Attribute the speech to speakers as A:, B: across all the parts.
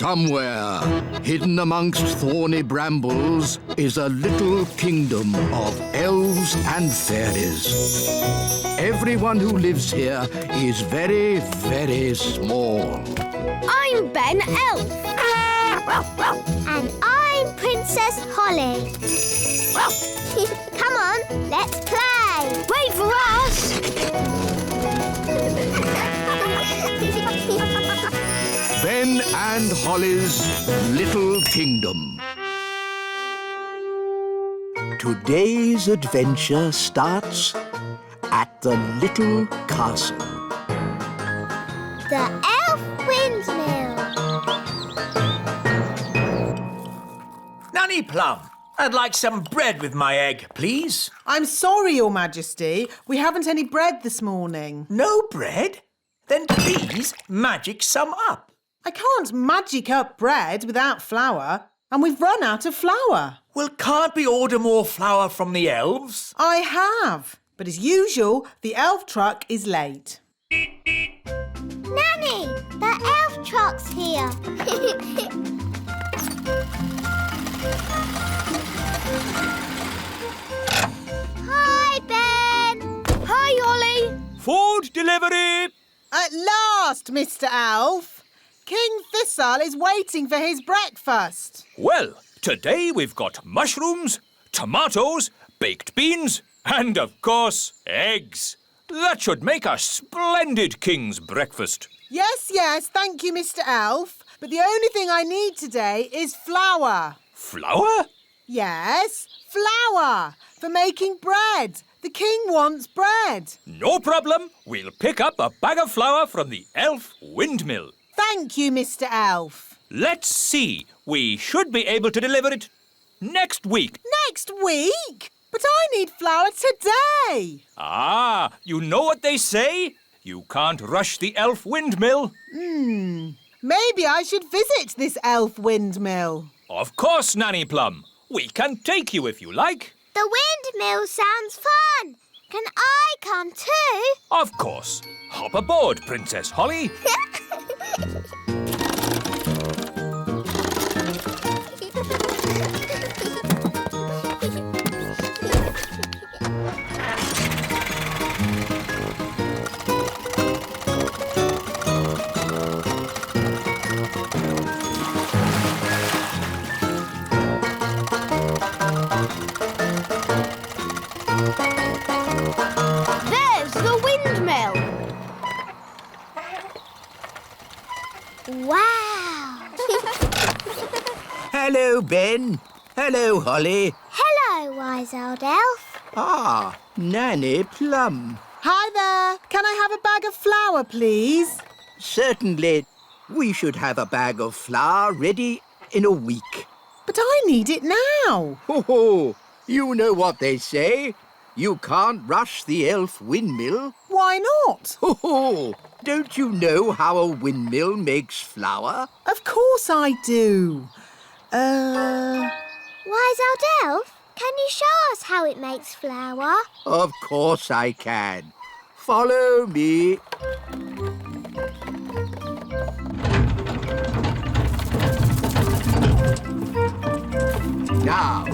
A: Somewhere, hidden amongst thorny brambles, is a little kingdom of elves and fairies. Everyone who lives here is very, very small.
B: I'm Ben Elf.
C: And I'm Princess Holly. Come on, let's play.
B: Wait for us!
A: Ben and Holly's Little Kingdom. Today's adventure starts at the little castle.
C: The Elf Windmill.
D: Nanny Plum, I'd like some bread with my egg, please.
E: I'm sorry, Your Majesty. We haven't any bread this morning.
D: No bread? Then please magic some up.
E: I can't magic up bread without flour, and we've run out of flour.
D: Well, can't we order more flour from the elves?
E: I have, but as usual, the elf truck is late.
C: Nanny, the elf truck's here. Hi, Ben.
B: Hi, Ollie.
D: Food delivery!
E: At last, Mr. Elf. King Thistle is waiting for his breakfast.
F: Well, today we've got mushrooms, tomatoes, baked beans, and, of course, eggs. That should make a splendid king's breakfast.
E: Yes, thank you, Mr. Elf. But the only thing I need today is flour.
F: Flour?
E: Yes, flour for making bread. The king wants bread.
F: No problem. We'll pick up a bag of flour from the Elf Windmill.
E: Thank you, Mr. Elf.
F: Let's see. We should be able to deliver it next week.
E: Next week? But I need flour today.
F: Ah, you know what they say? You can't rush the Elf Windmill.
E: Maybe I should visit this elf windmill.
F: Of course, Nanny Plum. We can take you if you like.
C: The windmill sounds fun. Can I come too?
F: Of course. Hop aboard, Princess Holly.
B: There's the windmill.
C: Wow.
A: Hello, Ben. Hello, Holly.
C: Hello, wise old elf.
A: Ah, Nanny Plum.
E: Hi there. Can I have a bag of flour, please?
A: Certainly. We should have a bag of flour ready in a week.
E: But I need it now.
A: Ho! You know what they say. You can't rush the elf windmill.
E: Why not?
A: Ho! Don't you know how a windmill makes flour?
E: Of course I do.
C: Wise old elf, can you show us how it makes flour?
A: Of course I can. Follow me. Now,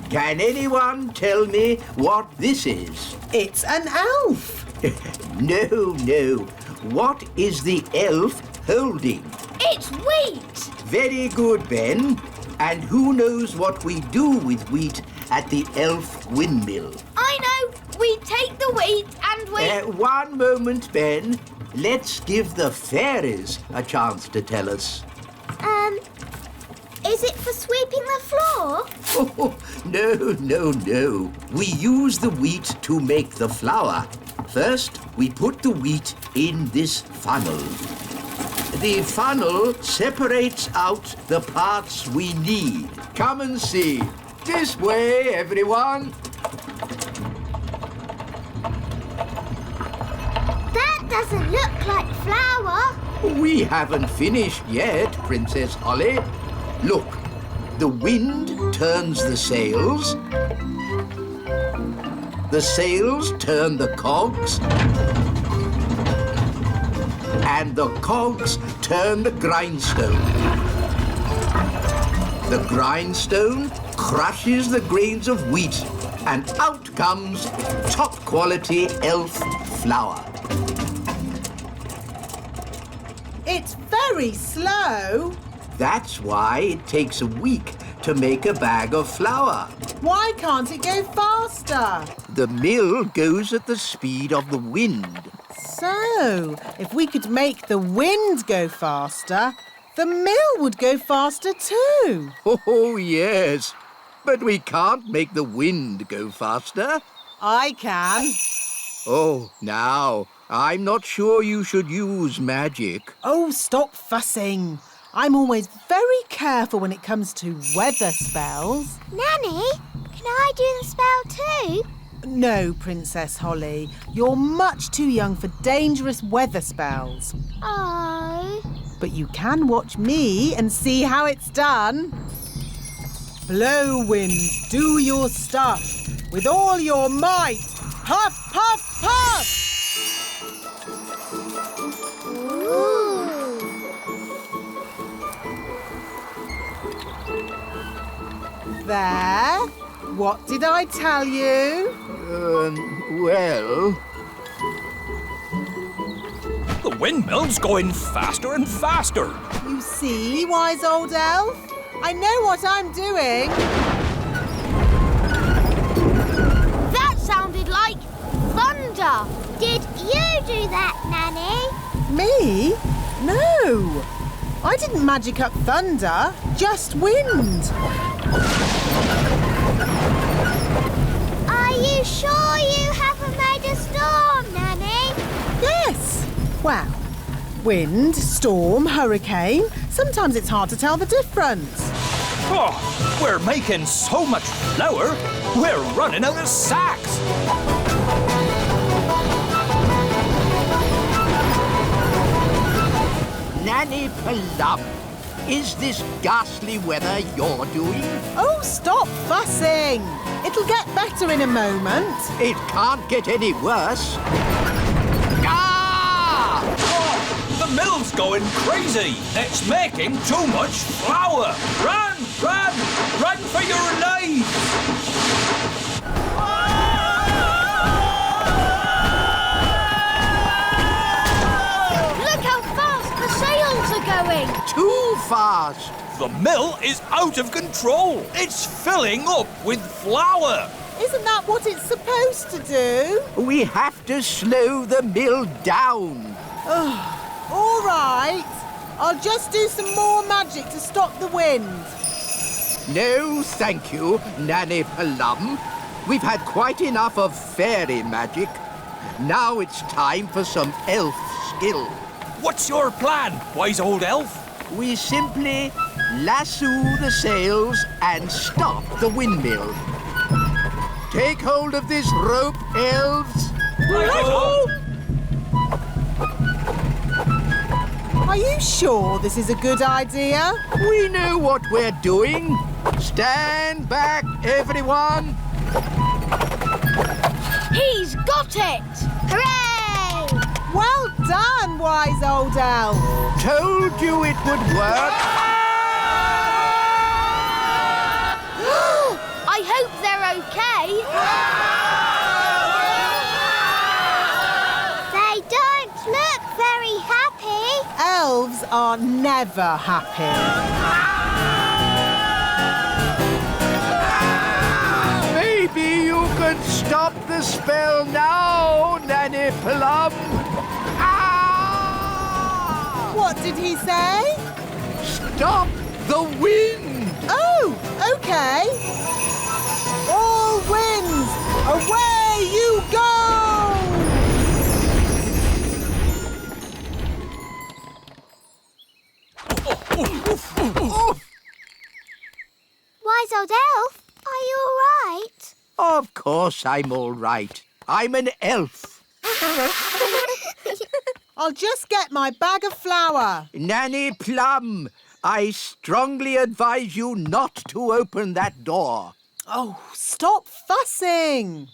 A: can anyone tell me what this is?
E: It's an elf.
A: No. What is the elf holding?
B: It's wheat.
A: Very good, Ben. And who knows what we do with wheat at the elf windmill?
B: I know. We take the wheat and we...
A: One moment, Ben. Let's give the fairies a chance to tell us.
C: Is it for sweeping the floor?
A: Oh, no. We use the wheat to make the flour. First, we put the wheat in this funnel. The funnel separates out the parts we need. Come and see. This way, everyone.
C: That doesn't look like flour.
A: We haven't finished yet, Princess Holly. Look, the wind turns the sails. The sails turn the cogs. And the cogs turn the grindstone. The grindstone crushes the grains of wheat, and out comes top-quality elf flour.
E: It's very slow.
A: That's why it takes a week to make a bag of flour.
E: Why can't it go faster?
A: The mill goes at the speed of the wind.
E: So, if we could make the wind go faster, the mill would go faster too.
A: Oh, yes. But we can't make the wind go faster.
E: I can.
A: Oh, now, I'm not sure you should use magic.
E: Oh, stop fussing. I'm always very careful when it comes to weather spells.
C: Nanny, can I do the spell too?
E: No, Princess Holly. You're much too young for dangerous weather spells.
C: Oh.
E: But you can watch me and see how it's done. Blow, winds, do your stuff with all your might. Puff, puff, puff!
C: Ooh.
E: There. What did I tell you?
A: Well...
F: The windmill's going faster and faster.
E: You see, wise old elf? I know what I'm doing.
B: That sounded like thunder.
C: Did you do that, Nanny?
E: Me? No. I didn't magic up thunder, just wind.
C: Are you sure you haven't made a storm, Nanny?
E: Yes. Well, wind, storm, hurricane. Sometimes it's hard to tell the difference.
F: Oh, we're making so much flour, we're running out of sacks.
A: Nanny Plum, is this ghastly weather you're doing?
E: Oh, stop fussing. It'll get better in a moment.
A: It can't get any worse. Ah!
F: Oh, the mill's going crazy. It's making too much flour. Run, run, run for your lives.
B: Look how fast the sails are going.
A: Too fast.
F: The mill is out of control. It's filling up with flour.
E: Isn't that what it's supposed to do?
A: We have to slow the mill down.
E: All right. I'll just do some more magic to stop the wind.
A: No, thank you, Nanny Plum. We've had quite enough of fairy magic. Now it's time for some elf skill.
F: What's your plan, wise old elf?
A: We simply lasso the sails and stop the windmill. Take hold of this rope, elves.
E: Are you sure this is a good idea?
A: We know what we're doing. Stand back, everyone.
B: He's got it.
C: Hooray!
E: Well done, wise old elf.
A: Told you it would work.
B: I hope they're okay.
C: They don't look very happy.
E: Elves are never happy.
A: Maybe you could stop the spell now, Nanny Plum. Ah!
E: What did he say?
A: Stop the wind!
E: Oh, okay. All winds, away you go!
C: Wise old elf, are you all right?
A: Of course I'm all right. I'm an elf.
E: I'll just get my bag of flour.
A: Nanny Plum, I strongly advise you not to open that door.
E: Oh, stop fussing.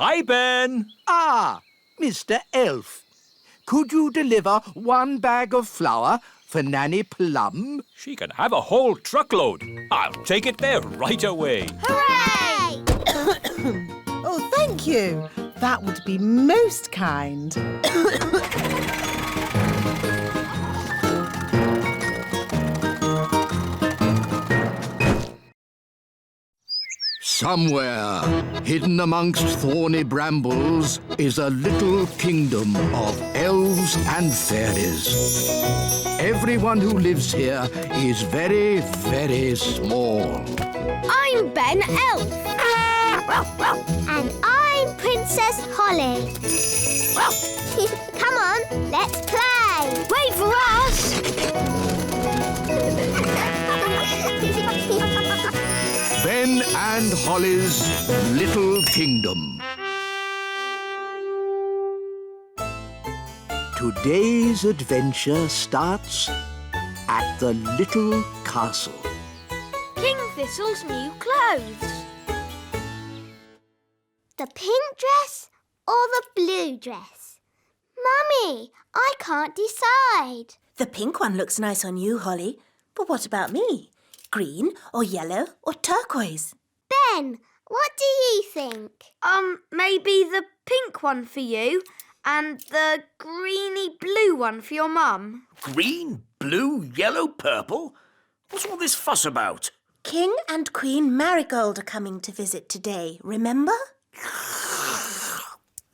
F: Hi, Ben.
A: Ah, Mr. Elf. Could you deliver 1 bag of flour for Nanny Plum?
F: She can have a whole truckload. I'll take it there right away.
C: Hooray!
E: Oh, thank you. That would be most kind.
A: Somewhere, hidden amongst thorny brambles, is a little kingdom of elves and fairies. Everyone who lives here is very, very small.
B: I'm Ben Elf.
C: And I'm Princess Holly. Come on, let's play.
B: Wait for us.
A: Ben and Holly's Little Kingdom. Today's adventure starts at the little castle.
B: King Thistle's new clothes.
C: The pink dress or the blue dress? Mummy, I can't decide.
G: The pink one looks nice on you, Holly. But what about me? Green or yellow or turquoise?
C: Ben, what do you think?
B: Maybe the pink one for you and the greeny blue one for your mum.
D: Green, blue, yellow, purple? What's all this fuss about?
G: King and Queen Marigold are coming to visit today, remember?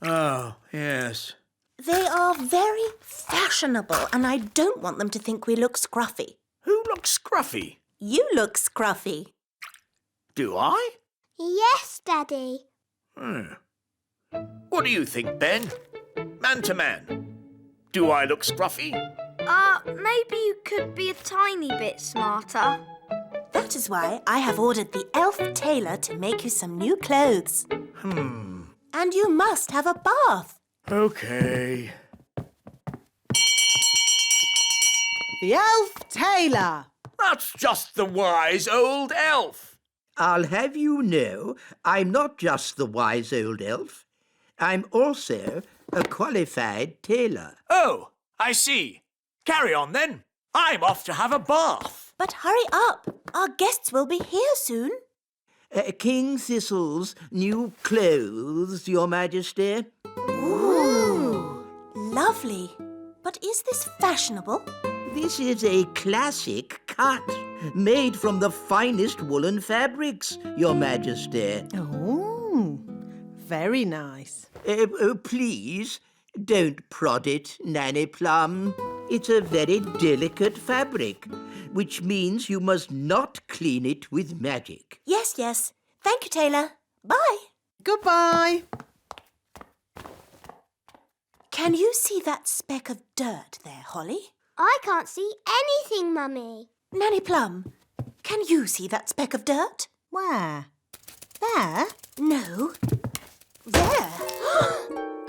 D: Oh, yes.
G: They are very fashionable and I don't want them to think we look scruffy.
D: Who looks scruffy?
G: You look scruffy.
D: Do I?
C: Yes, Daddy.
D: What do you think, Ben? Man to man. Do I look scruffy?
B: Maybe you could be a tiny bit smarter.
G: That is why I have ordered the elf tailor to make you some new clothes. And you must have a bath.
D: Okay.
E: The elf tailor.
D: That's just the wise old elf.
A: I'll have you know, I'm not just the wise old elf. I'm also a qualified tailor.
D: Oh, I see. Carry on then. I'm off to have a bath.
G: But hurry up. Our guests will be here soon.
A: King Thistle's new clothes, Your Majesty.
G: Ooh, lovely. But is this fashionable?
A: This is a classic cut, made from the finest woolen fabrics, Your Majesty.
E: Oh, very nice.
A: Please, don't prod it, Nanny Plum. It's a very delicate fabric, which means you must not clean it with magic.
G: Yes, yes. Thank you, tailor. Bye.
E: Goodbye.
G: Can you see that speck of dirt there, Holly?
C: I can't see anything, Mummy.
G: Nanny Plum, can you see that speck of dirt?
E: Where? There?
G: No. There.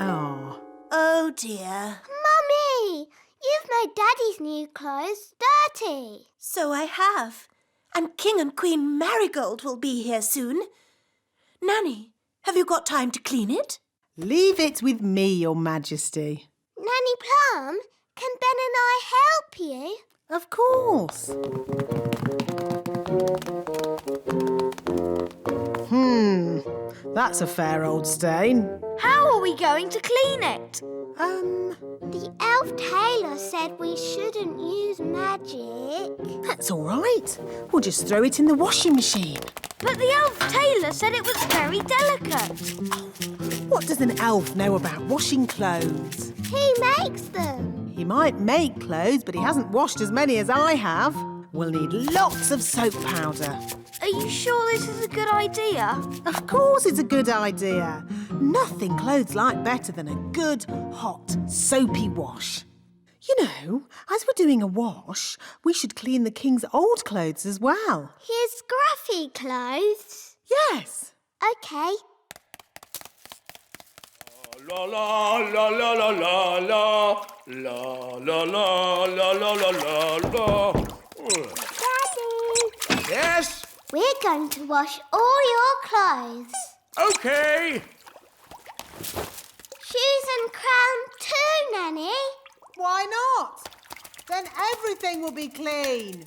E: Oh.
G: Oh, dear.
C: Mummy, you've made Daddy's new clothes dirty.
G: So I have. And King and Queen Marigold will be here soon. Nanny, have you got time to clean it?
E: Leave it with me, Your Majesty.
C: Nanny Plum, can Ben and I help you?
E: Of course. That's a fair old stain.
B: How are we going to clean it?
C: The elf tailor said we shouldn't use magic.
E: That's all right. We'll just throw it in the washing machine.
B: But the elf tailor said it was very delicate.
E: What does an elf know about washing clothes?
C: He makes them.
E: He might make clothes, but he hasn't washed as many as I have. We'll need lots of soap powder.
B: Are you sure this is a good idea?
E: Of course it's a good idea. Nothing clothes like better than a good, hot, soapy wash. You know, as we're doing a wash, we should clean the king's old clothes as well.
C: His scruffy clothes.
E: Yes.
C: OK.
D: La la la la la la la la la la la la la la.
C: Daddy,
D: Yes?
C: we're going to wash all your clothes.
D: Okay.
C: Shoes and crown too, Nanny.
E: Why not? Then everything will be clean.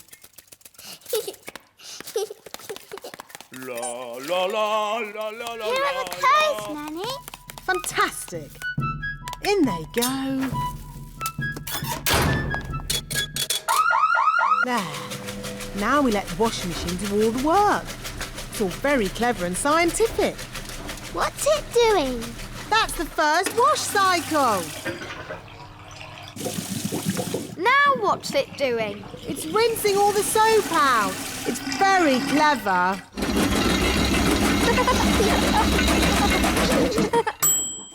D: La la la la la la.
C: Here are the clothes, Nanny.
E: Fantastic. In they go. There. Now we let the washing machine do all the work. It's all very clever and scientific.
C: What's it doing?
E: That's the first wash cycle.
B: Now what's it doing?
E: It's rinsing all the soap out. It's very clever.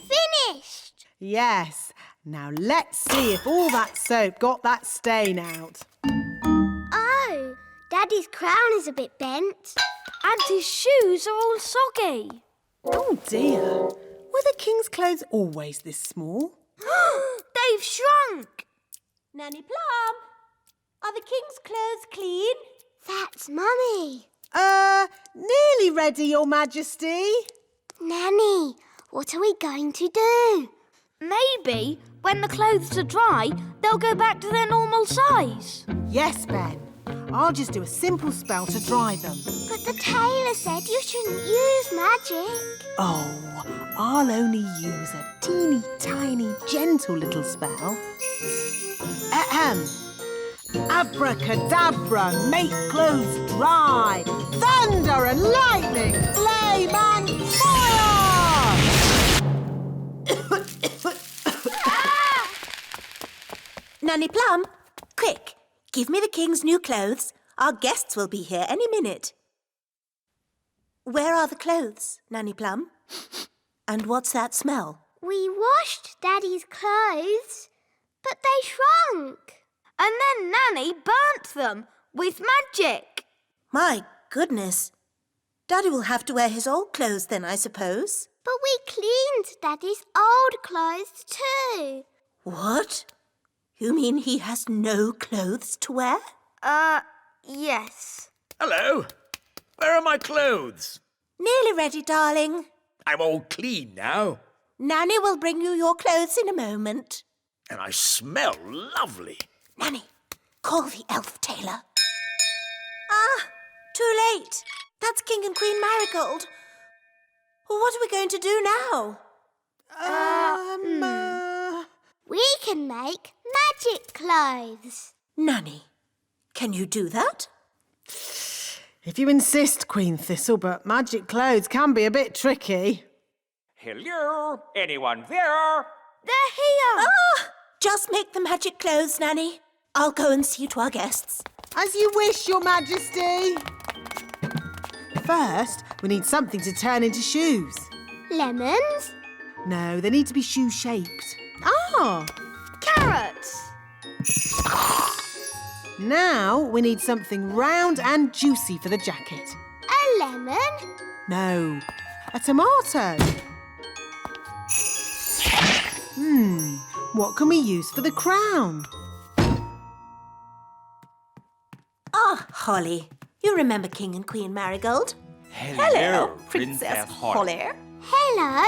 C: Finished.
E: Yes. Now let's see if all that soap got that stain out.
C: Oh, Daddy's crown is a bit bent.
B: And his shoes are all soggy.
E: Oh dear. Were the king's clothes always this small?
B: They've shrunk.
G: Nanny Plum, are the king's clothes clean?
C: That's Mummy.
E: Nearly ready, Your Majesty.
C: Nanny, what are we going to do?
B: Maybe when the clothes are dry, they'll go back to their normal size.
E: Yes, Ben. I'll just do a simple spell to dry them.
C: But the tailor said you shouldn't use magic.
E: Oh, I'll only use a teeny tiny gentle little spell. Ahem. Abracadabra, make clothes dry. Thunder and lightning, flame and fire!
G: Nanny Plum, quick, give me the king's new clothes. Our guests will be here any minute. Where are the clothes, Nanny Plum? And what's that smell?
C: We washed Daddy's clothes, but they shrunk.
B: And then Nanny burnt them with magic.
G: My goodness. Daddy will have to wear his old clothes then, I suppose.
C: But we cleaned Daddy's old clothes too.
G: What? You mean he has no clothes to wear?
B: Yes.
H: Hello. Where are my clothes?
G: Nearly ready, darling.
H: I'm all clean now.
G: Nanny will bring you your clothes in a moment.
H: And I smell lovely.
G: Nanny, call the elf tailor. Ah, too late. That's King and Queen Marigold. What are we going to do now?
C: We can make magic clothes.
G: Nanny, can you do that?
E: If you insist, Queen Thistle, but magic clothes can be a bit tricky.
F: Hello? Anyone there?
B: They're here.
G: Ah, just make the magic clothes, Nanny. I'll go and see to our guests.
E: As you wish, Your Majesty. First, we need something to turn into shoes.
C: Lemons?
E: No, they need to be shoe-shaped. Ah!
B: Carrots.
E: Now we need something round and juicy for the jacket.
C: A lemon?
E: No, a tomato. What can we use for the crown?
G: Ah, Holly. You remember King and Queen Marigold?
F: Hello, Princess Holly.
C: Hello.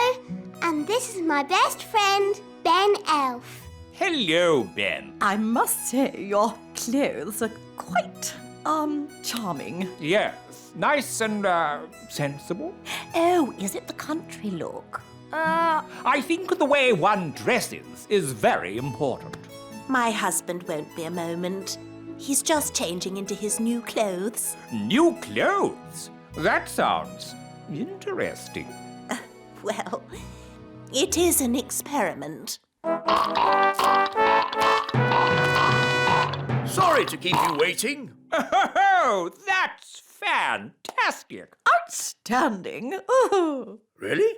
C: And this is my best friend, Ben Elf.
F: Hello, Ben.
I: I must say your clothes are quite, charming.
F: Yes, nice and, sensible.
I: Oh, is it the country look?
F: I think the way one dresses is very important.
G: My husband won't be a moment. He's just changing into his new clothes.
F: New clothes? That sounds interesting.
G: Well, it is an experiment.
H: Sorry to keep you waiting.
F: Oh, that's fantastic.
I: Outstanding. Oh.
H: Really?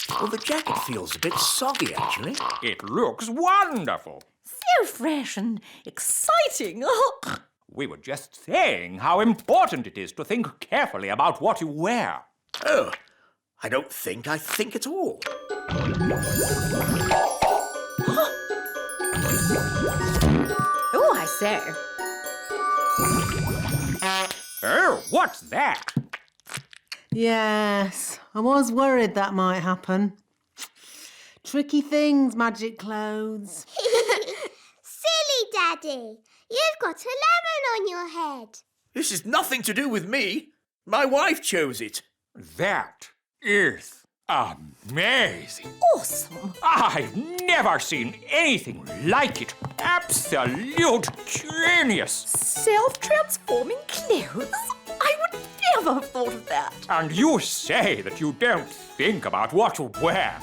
H: Well, the jacket feels a bit soggy, actually.
F: It looks wonderful.
I: So fresh and exciting. Oh.
F: We were just saying how important it is to think carefully about what you wear.
H: Oh, I don't think I think at all.
I: Oh, I say.
F: Oh, what's that?
E: Yes, I was worried that might happen. tricky things, magic clothes.
C: Silly Daddy, you've got a lemon on your head.
H: This is nothing to do with me. My wife chose it.
F: That is amazing.
I: Awesome.
F: I've never seen anything like it. Absolute genius.
I: Self-transforming clothes? I would never have thought of that.
F: And you say that you don't think about what to wear.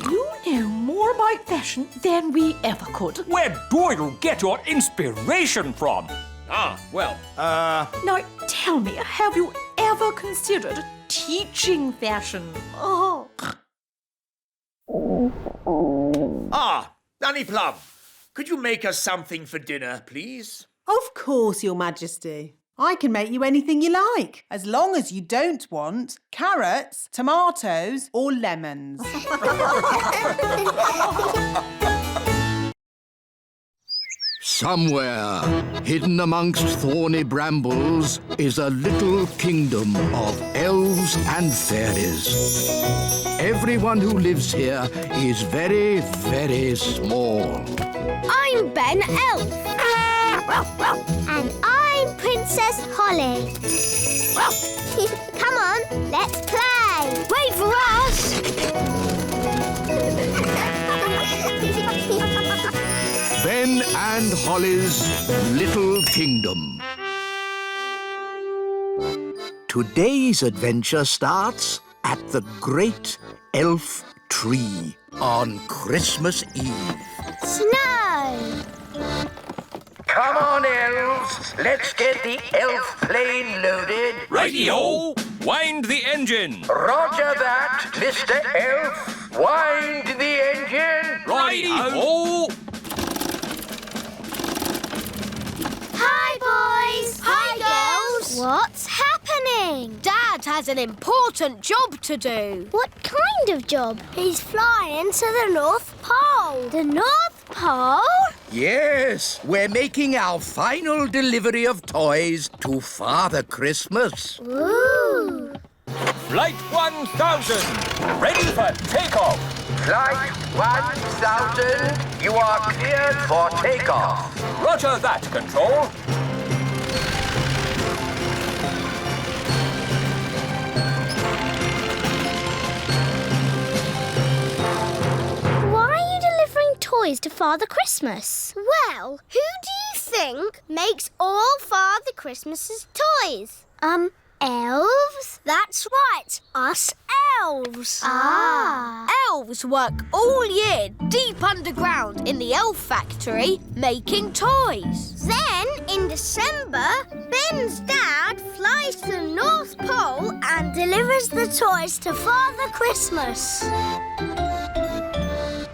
I: You know more about fashion than we ever could.
F: Where do you get your inspiration from?
I: Now, tell me, have you ever considered teaching fashion? Oh.
H: Nanny Plum, could you make us something for dinner, please?
E: Of course, Your Majesty. I can make you anything you like, as long as you don't want carrots, tomatoes or lemons.
A: Somewhere, hidden amongst thorny brambles, is a little kingdom of elves and fairies. Everyone who lives here is very, very small.
C: I'm Ben Elf. And I'm Princess Holly. Come on, let's play.
B: Wait for us!
A: Ben and Holly's Little Kingdom. Today's adventure starts at the Great Elf Tree on Christmas Eve.
C: Snow.
A: Come on, elves. Let's get the elf plane loaded.
F: Radio! Wind the engine!
A: Roger that, Mr. Elf. Wind the engine.
F: Radio!
C: Hi, boys. Hi, girls. What's happening?
B: Dad has an important job to do.
C: What kind of job? He's flying to the North Pole. The North Pole?
A: Yes, we're making our final delivery of toys to Father Christmas.
C: Ooh.
F: Flight 1000, ready for takeoff.
A: Flight 1000, you are cleared for takeoff.
F: Roger that, Control.
C: Why are you delivering toys to Father Christmas? Well, who do you think makes all Father Christmas's toys? Elves?
B: That's right, us elves.
C: Ah.
B: Elves work all year deep underground in the elf factory making toys.
C: Then, in December, Ben's dad flies to the North Pole and delivers the toys to Father Christmas.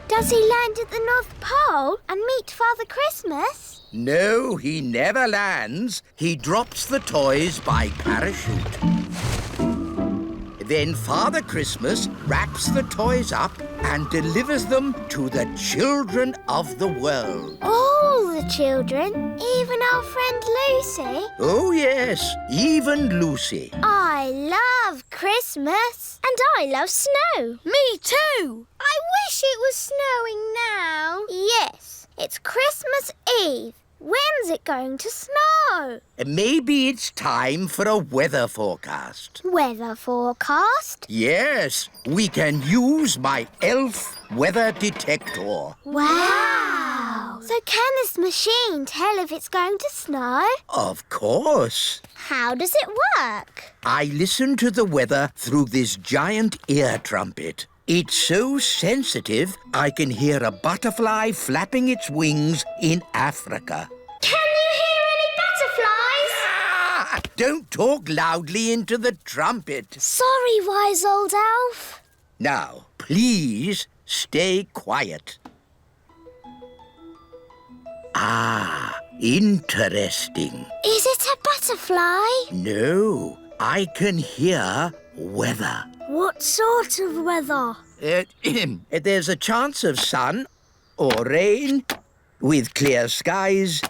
C: Does he land at the North Pole and meet Father Christmas?
A: No, he never lands. He drops the toys by parachute. Then Father Christmas wraps the toys up and delivers them to the children of the world.
C: All the children? Even our friend Lucy?
A: Oh, yes, even Lucy.
C: I love Christmas. And I love snow.
B: Me too.
C: I wish it was snowing now. Yes, it's Christmas Eve. When's it going to snow?
A: Maybe it's time for a weather forecast.
C: Weather forecast?
A: Yes, we can use my elf weather detector.
C: Wow! So can this machine tell if it's going to snow?
A: Of course.
C: How does it work?
A: I listen to the weather through this giant ear trumpet. It's so sensitive, I can hear a butterfly flapping its wings in Africa.
C: Can you hear any butterflies?
A: Ah! Don't talk loudly into the trumpet.
C: Sorry, wise old elf.
A: Now, please stay quiet. Ah, interesting.
C: Is it a butterfly?
A: No, I can hear weather.
C: What sort of weather?
A: There's a chance of sun or rain with clear skies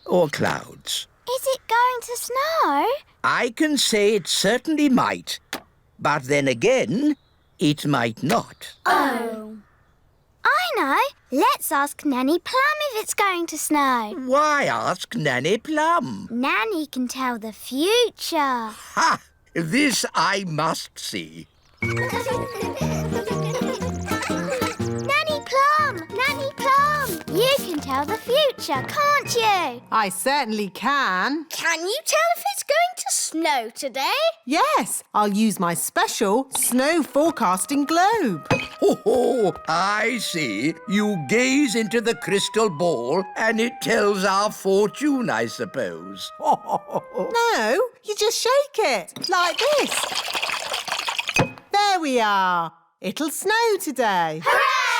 A: or clouds.
C: Is it going to snow?
A: I can say it certainly might, but then again, it might not.
C: Oh. I know. Let's ask Nanny Plum if it's going to snow.
A: Why ask Nanny Plum?
C: Nanny can tell the future.
A: Ha! This I must see.
C: Nanny Plum! Nanny Plum! You can tell the future, can't you?
E: I certainly can.
C: Can you tell if it's going to snow today?
E: Yes, I'll use my special snow forecasting globe.
A: Oh, I see. You gaze into the crystal ball and it tells our fortune, I suppose.
E: No, you just shake it, like this. There we are. It'll snow today.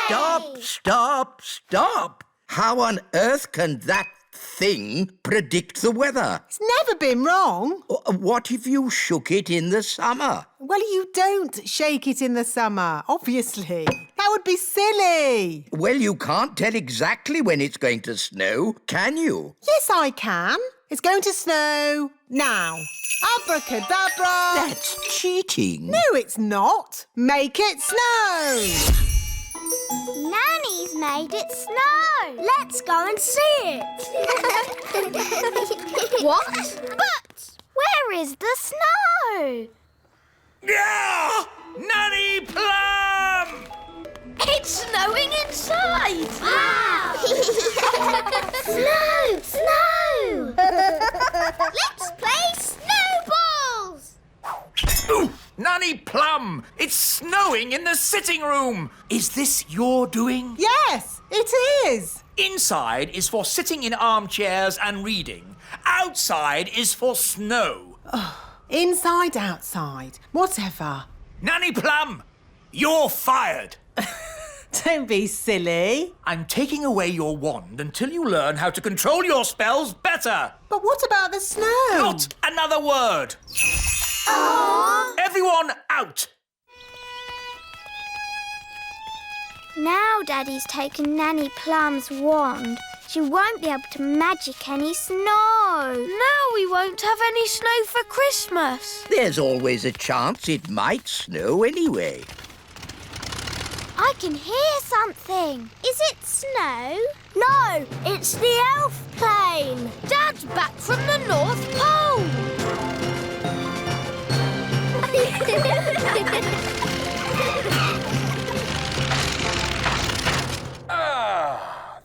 A: Stop, stop, stop. How on earth can that thing predict the weather?
E: It's never been wrong.
A: What if you shook it in the summer?
E: Well, you don't shake it in the summer, obviously. That would be silly.
A: Well, you can't tell exactly when it's going to snow, can you?
E: Yes, I can. It's going to snow now. Abracadabra.
A: That's cheating.
E: No, it's not. Make it snow.
C: Nanny's made it snow. Let's go and see it. What? But where is the snow?
F: Yeah! Nanny Plum!
B: It's snowing inside!
C: Wow! Snow! Snow! Let's play snowballs!
F: Ooh, Nanny Plum! It's snowing in the sitting room! Is this your doing?
E: Yes, it is.
F: Inside is for sitting in armchairs and reading. Outside is for snow.
E: Inside, outside, whatever.
F: Nanny Plum, you're fired.
E: Don't be silly.
F: I'm taking away your wand until you learn how to control your spells better.
E: But what about the snow?
F: Not another word. Everyone out.
C: Now Daddy's taken Nanny Plum's wand. She won't be able to magic any snow.
B: Now we won't have any snow for Christmas.
A: There's always a chance it might snow anyway.
C: I can hear something. Is it snow? No, it's the elf plane.
B: Dad's back from the North Pole.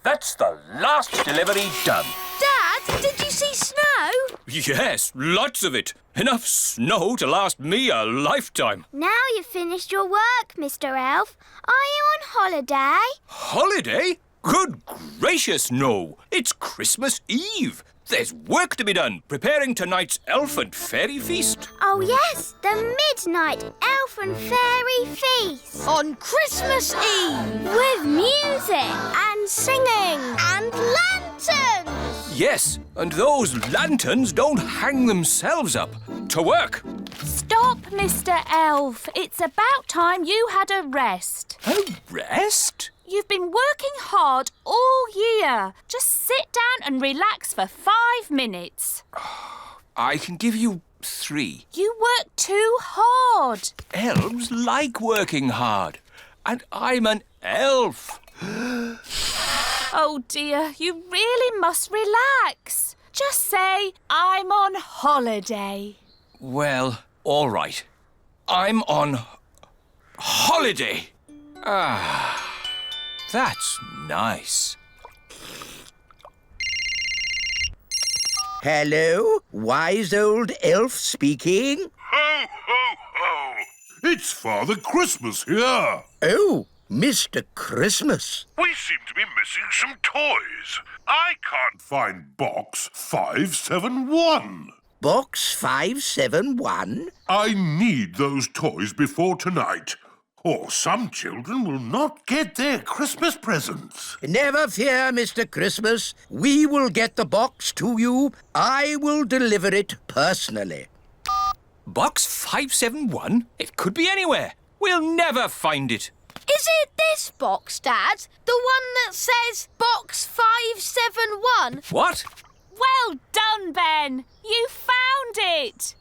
F: That's the last delivery done.
B: Dad, did you see snow?
F: Yes, lots of it. Enough snow to last me a lifetime.
C: Now you've finished your work, Mr. Elf. Are you on holiday?
F: Holiday? Good gracious, no. It's Christmas Eve. There's work to be done, preparing tonight's elf and fairy feast.
C: Oh, yes, the midnight elf and fairy feast.
B: On Christmas Eve.
C: With music and singing and lanterns.
F: Yes, and those lanterns don't hang themselves up. To work.
J: Stop, Mr. Elf. It's about time you had a rest.
F: A rest?
J: You've been working hard all year. Just sit down and relax for 5 minutes.
F: I can give you 3.
J: You work too hard.
F: Elves like working hard. And I'm an elf.
J: Oh, dear, you really must relax. Just say, I'm on holiday.
F: Well, all right. I'm on holiday. That's nice.
A: Hello, wise old elf speaking.
K: Ho, ho, ho! It's Father Christmas here.
A: Oh, Mr. Christmas.
K: We seem to be missing some toys. I can't find box 571.
A: Box 571?
K: I need those toys before tonight, or some children will not get their Christmas presents.
A: Never fear, Mr. Christmas. We will get the box to you. I will deliver it personally.
F: Box 571? It could be anywhere. We'll never find it.
B: Is it this box, Dad? The one that says Box 571?
F: What?
J: Well done, Ben. You found it.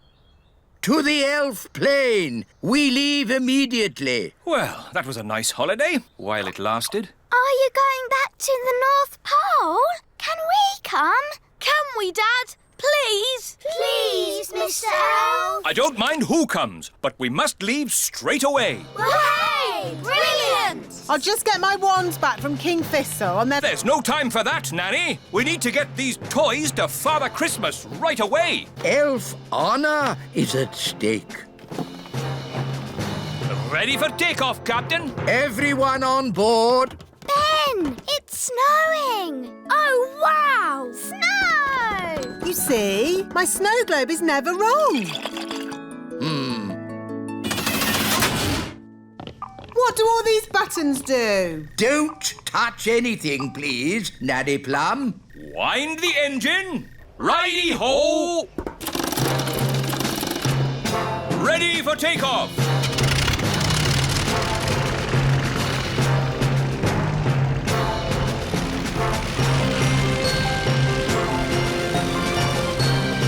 A: To the elf plane. We leave immediately.
F: Well, that was a nice holiday, while it lasted.
C: Are you going back to the North Pole? Can we come?
B: Can we, Dad? Please?
C: Please, Mr. Elf.
F: I don't mind who comes, but we must leave straight away.
C: Hooray! Brilliant!
E: I'll just get my wand back from King Thistle and then...
F: There's no time for that, Nanny. We need to get these toys to Father Christmas right away.
A: Elf honor is at stake.
F: Ready for takeoff, Captain?
A: Everyone on board.
C: Ben, it's snowing. Oh, wow! Snow!
E: You see, my snow globe is never wrong. What do all these buttons do?
A: Don't touch anything, please, Nanny Plum.
F: Wind the engine. Righty-ho! Ready for takeoff.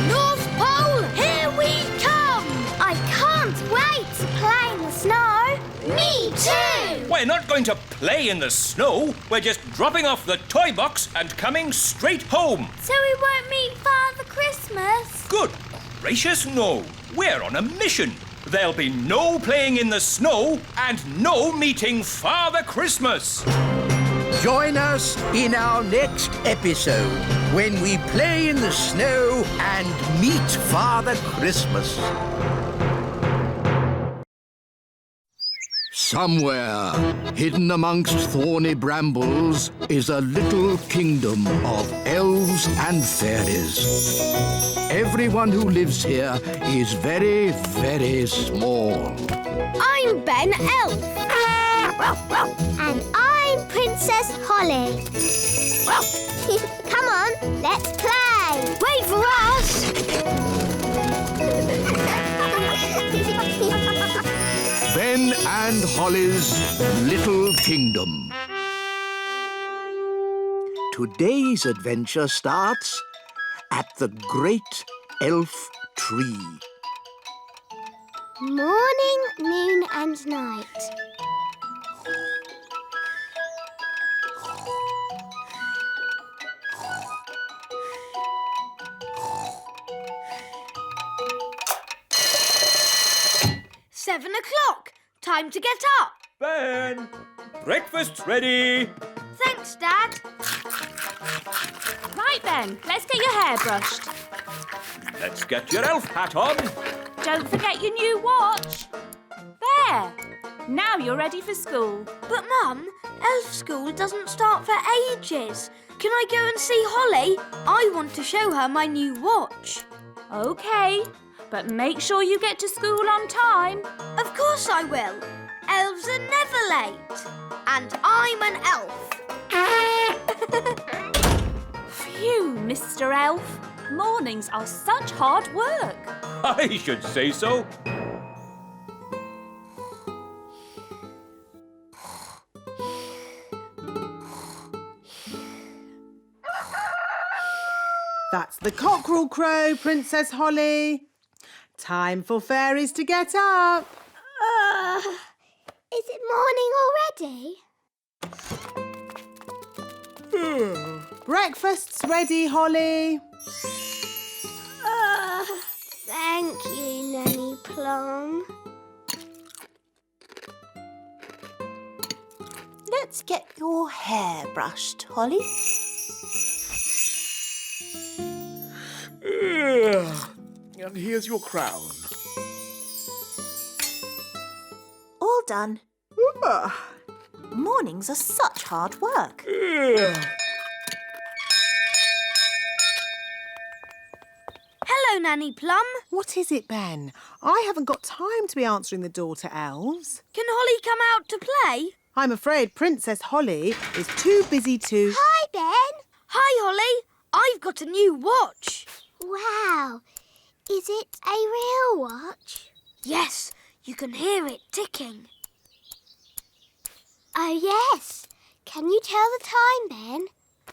C: North Pole, here we come! I can't wait to play in the snow. Me too!
F: We're not going to play in the snow. We're just dropping off the toy box and coming straight home.
C: So we won't meet Father Christmas?
F: Good gracious, no. We're on a mission. There'll be no playing in the snow and no meeting Father Christmas.
A: Join us in our next episode when we play in the snow and meet Father Christmas. Somewhere, hidden amongst thorny brambles, is a little kingdom of elves and fairies. Everyone who lives here is very, very small.
C: I'm Ben Elf. And I'm Princess Holly. Come on, let's play.
B: Wait for us!
A: Ben and Holly's Little Kingdom. Today's adventure starts at the Great Elf Tree.
C: Morning, noon and night.
B: Seven o'clock. Time to get up.
F: Ben, breakfast's ready.
B: Thanks, Dad.
J: Right then, let's get your hair brushed.
F: Let's get your elf hat on.
J: Don't forget your new watch. There. Now you're ready for school.
B: But, Mum, elf school doesn't start for ages. Can I go and see Holly? I want to show her my new watch.
J: OK, but make sure you get to school on time.
B: Of course I will. Elves are never late. And I'm an elf.
J: Phew, Mr. Elf. Mornings are such hard work.
F: I should say so.
E: That's the cockerel crow, Princess Holly. Time for fairies to get up.
C: Is it morning already?
E: Breakfast's ready, Holly.
C: Thank you, Nanny Plum.
G: Let's get your hair brushed, Holly.
H: And here's your crown.
G: All done. Mornings are such hard work.
B: Hello, Nanny Plum.
E: What is it, Ben? I haven't got time to be answering the door to elves.
B: Can Holly come out to play?
E: I'm afraid Princess Holly is too busy to...
C: Hi, Ben.
B: Hi, Holly. I've got a new watch.
C: Wow. Is it a real watch?
B: Yes, you can hear it ticking.
C: Oh, yes. Can you tell the time, Ben?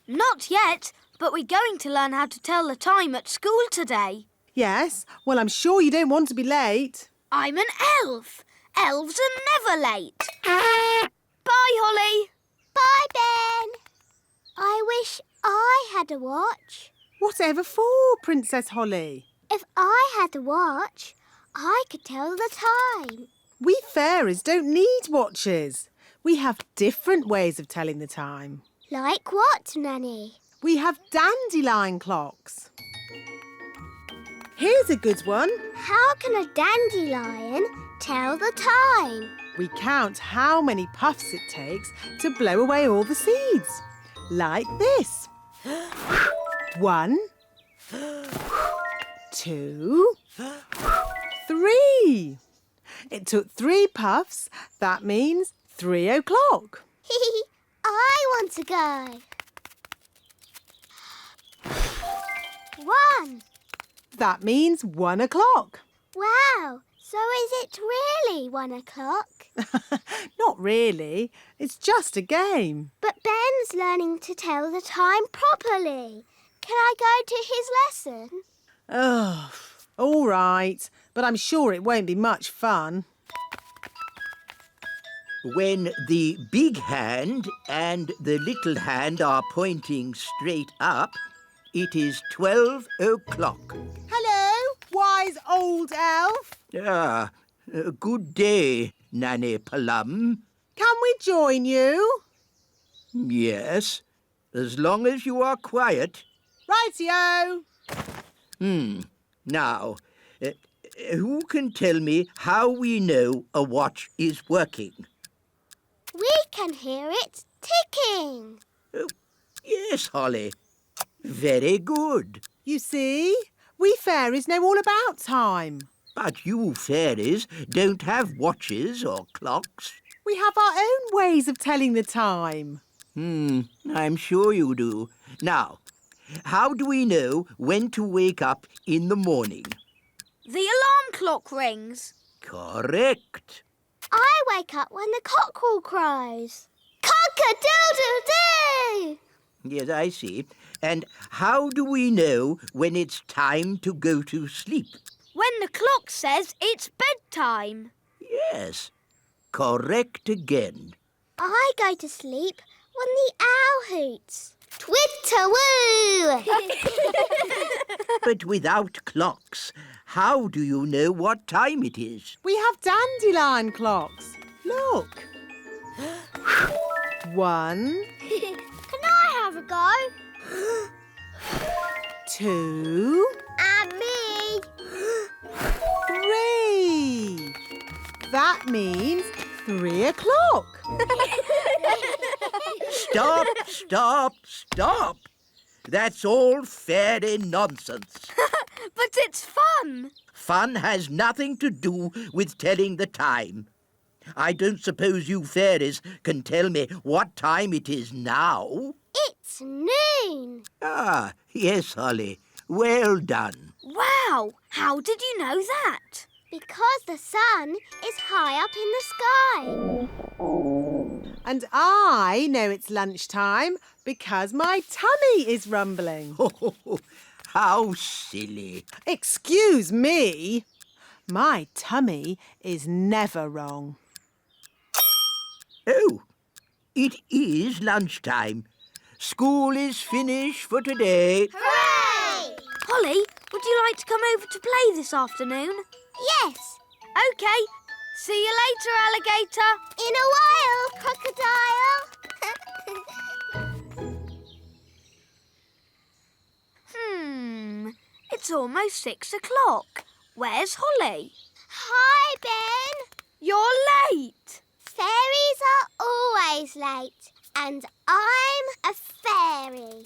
B: Not yet, but we're going to learn how to tell the time at school today.
E: Yes? Well, I'm sure you don't want to be late.
B: I'm an elf. Elves are never late. Bye, Holly.
C: Bye, Ben. I wish I had a watch.
E: Whatever for, Princess Holly?
C: If I had a watch, I could tell the time.
E: We fairies don't need watches. We have different ways of telling the time.
C: Like what, Nanny?
E: We have dandelion clocks. Here's a good one.
C: How can a dandelion tell the time?
E: We count how many puffs it takes to blow away all the seeds. Like this. 1, 2, 3. It took 3 puffs. That means 3 o'clock.
C: I want to go. 1.
E: That means 1 o'clock.
C: Wow, so is it really 1 o'clock?
E: Not really. It's just a game.
C: But Ben's learning to tell the time properly. Can I go to his lesson?
E: Oh, all right. But I'm sure it won't be much fun.
A: When the big hand and the little hand are pointing straight up, it is 12 o'clock.
E: Hello, wise old elf.
A: Good day, Nanny Plum.
E: Can we join you?
A: Yes, as long as you are quiet.
E: Rightio.
A: Now, who can tell me how we know a watch is working?
C: We can hear it ticking.
A: Yes, Holly. Very good.
E: You see, we fairies know all about time.
A: But you fairies don't have watches or clocks.
E: We have our own ways of telling the time.
A: I'm sure you do. Now, how do we know when to wake up in the morning?
B: The alarm clock rings.
A: Correct.
C: I wake up when the cockerel crows. Cock-a-doodle-doo!
A: Yes, I see. And how do we know when it's time to go to sleep?
B: When the clock says it's bedtime.
A: Yes, correct again.
C: I go to sleep when the owl hoots. Twitter-woo!
A: But without clocks, how do you know what time it is?
E: We have dandelion clocks. Look. 1,
C: Can I have a go?
E: 2,
C: And me.
E: 3. That means 3 o'clock.
A: Stop, stop, stop. That's all fairy nonsense.
B: But it's fun.
A: Fun has nothing to do with telling the time. I don't suppose you fairies can tell me what time it is now.
C: It's noon.
A: Ah, yes, Holly. Well done.
B: Wow, how did you know that?
C: Because the sun is high up in the sky.
E: And I know it's lunchtime because my tummy is rumbling.
A: How silly.
E: Excuse me. My tummy is never wrong.
A: Oh, it is lunchtime. School is finished for today.
C: Hooray!
B: Holly, would you like to come over to play this afternoon?
C: Yes.
B: OK. See you later, alligator.
C: In a while, crocodile.
B: It's almost 6 o'clock. Where's Holly?
C: Hi, Ben.
B: You're late.
C: Fairies are always late. And I'm a fairy.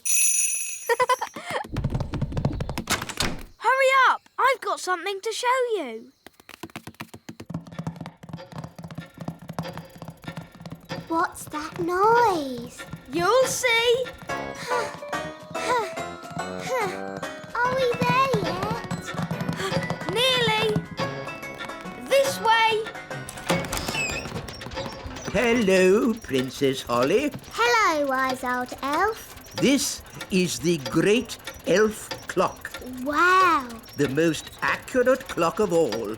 B: Hurry up. I've got something to show you.
C: What's that noise?
B: You'll see.
C: Are we there yet?
B: Nearly. This way.
A: Hello, Princess Holly.
C: Hello, wise old elf.
A: This is the great elf clock.
C: Wow.
A: The most accurate clock of all.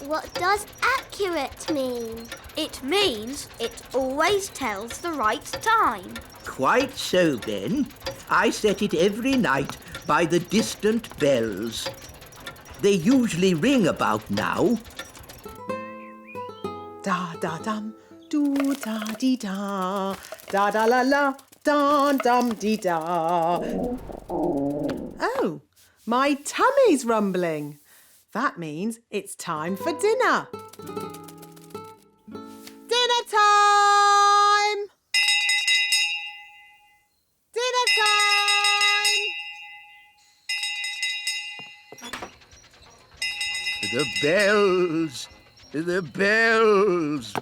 C: What does accurate mean?
B: It means it always tells the right time.
A: Quite so, Ben. I set it every night by the distant bells. They usually ring about now.
E: Da-da-dum, do-da-dee-da, da-da-la-la, dum-dum-dee-da. Oh, my tummy's rumbling. That means it's time for dinner. Dinner time! Dinner time!
A: The bells! The bells!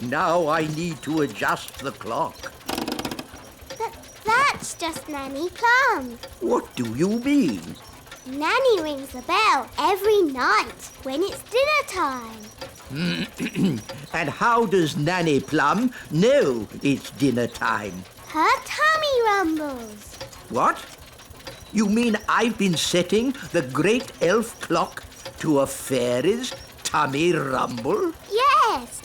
A: Now I need to adjust the clock.
C: But that's just Nanny Plum.
A: What do you mean?
C: Nanny rings the bell every night when it's dinner time.
A: And how does Nanny Plum know it's dinner time?
C: Her tummy rumbles.
A: What? You mean I've been setting the great elf clock to a fairy's tummy rumble?
C: Yes.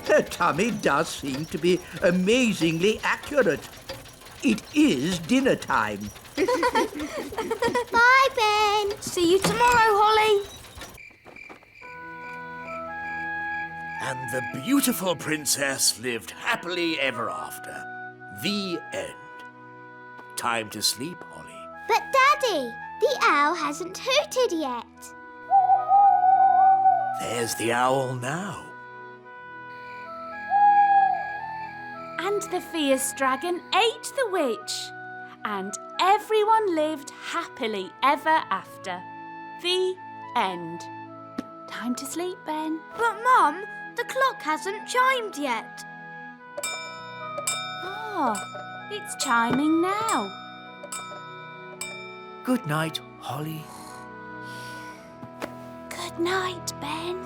A: Her tummy does seem to be amazingly accurate. It is dinner time.
C: Bye, Ben.
B: See you tomorrow, Holly.
H: And the beautiful princess lived happily ever after. The end. Time to sleep, Holly.
C: But, Daddy, the owl hasn't hooted yet.
H: There's the owl now.
J: And the fierce dragon ate the witch. And everyone lived happily ever after. The end. Time to sleep, Ben.
B: But, Mum, the clock hasn't chimed yet.
J: Oh, it's chiming now.
H: Good night, Holly.
J: Good night, Ben.